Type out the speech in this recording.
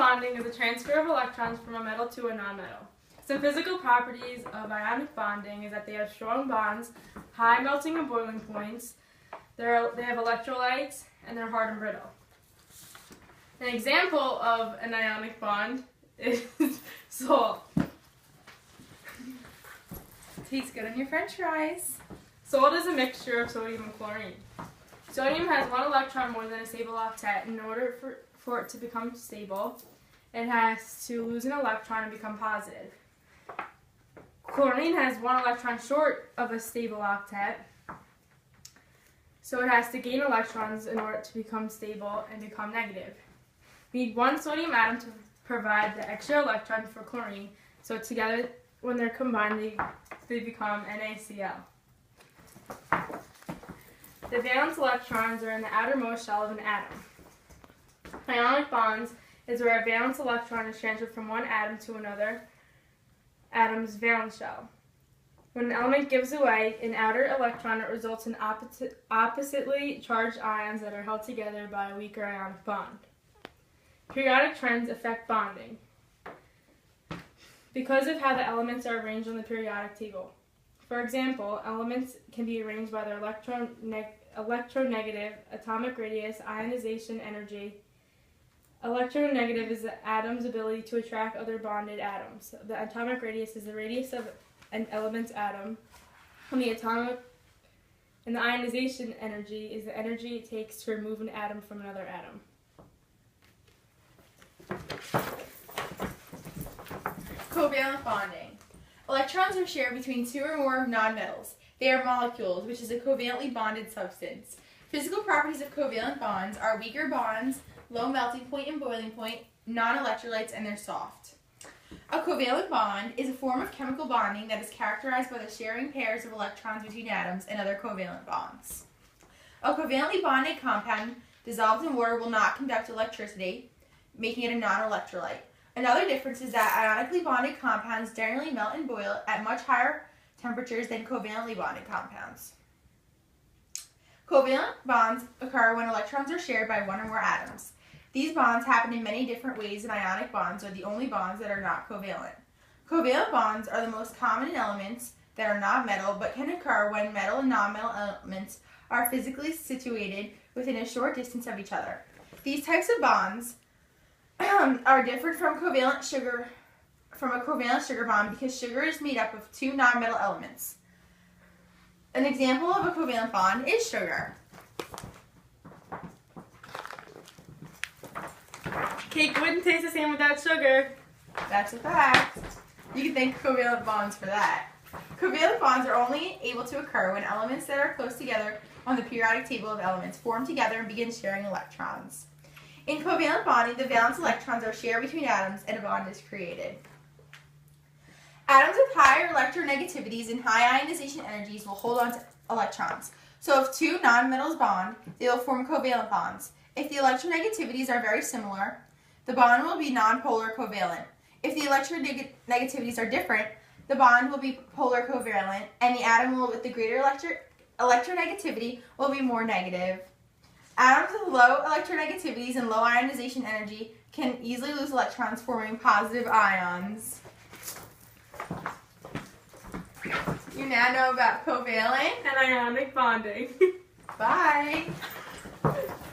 bonding is the transfer of electrons from a metal to a nonmetal. Some physical properties of ionic bonding is that they have strong bonds, high melting and boiling points, they have electrolytes, and they're hard and brittle. An example of an ionic bond is salt. Tastes good on your french fries. Salt is a mixture of sodium and chlorine. Sodium has one electron more than a stable octet. In order for it to become stable, it has to lose an electron and become positive. Chlorine has one electron short of a stable octet, so it has to gain electrons in order to become stable and become negative. We need one sodium atom to provide the extra electron for chlorine, so together, when they're combined, they become NaCl. The valence electrons are in the outermost shell of an atom. Ionic bonds is where a valence electron is transferred from one atom to another atom's valence shell. When an element gives away an outer electron, it results in oppositely charged ions that are held together by a weaker ionic bond. Periodic trends affect bonding because of how the elements are arranged on the periodic table. For example, elements can be arranged by their electronegative, atomic radius, ionization energy. Electronegative is the atom's ability to attract other bonded atoms. The atomic radius is the radius of an element's atom. And the ionization energy is the energy it takes to remove an atom from another atom. Covalent bonding. Electrons are shared between two or more nonmetals. They are molecules, which is a covalently bonded substance. Physical properties of covalent bonds are weaker bonds, low melting point and boiling point, non-electrolytes, and they're soft. A covalent bond is a form of chemical bonding that is characterized by the sharing pairs of electrons between atoms and other covalent bonds. A covalently bonded compound dissolved in water will not conduct electricity, making it a non-electrolyte. Another difference is that ionically bonded compounds generally melt and boil at much higher temperatures than covalently bonded compounds. Covalent bonds occur when electrons are shared by one or more atoms. These bonds happen in many different ways, and ionic bonds are the only bonds that are not covalent. Covalent bonds are the most common in elements that are not metal, but can occur when metal and non-metal elements are physically situated within a short distance of each other. These types of bonds are different from a covalent sugar bond because sugar is made up of two non-metal elements. An example of a covalent bond is sugar. Cake wouldn't taste the same without sugar. That's a fact. You can thank covalent bonds for that. Covalent bonds are only able to occur when elements that are close together on the periodic table of elements form together and begin sharing electrons. In covalent bonding, the valence electrons are shared between atoms and a bond is created. Atoms with higher electronegativities and high ionization energies will hold on to electrons. So if two nonmetals bond, they will form covalent bonds. If the electronegativities are very similar, the bond will be nonpolar covalent. If the electronegativities are different, the bond will be polar covalent, and the atom with the greater electronegativity will be more negative. Atoms with low electronegativities and low ionization energy can easily lose electrons, forming positive ions. You now know about covalent And ionic bonding. Bye.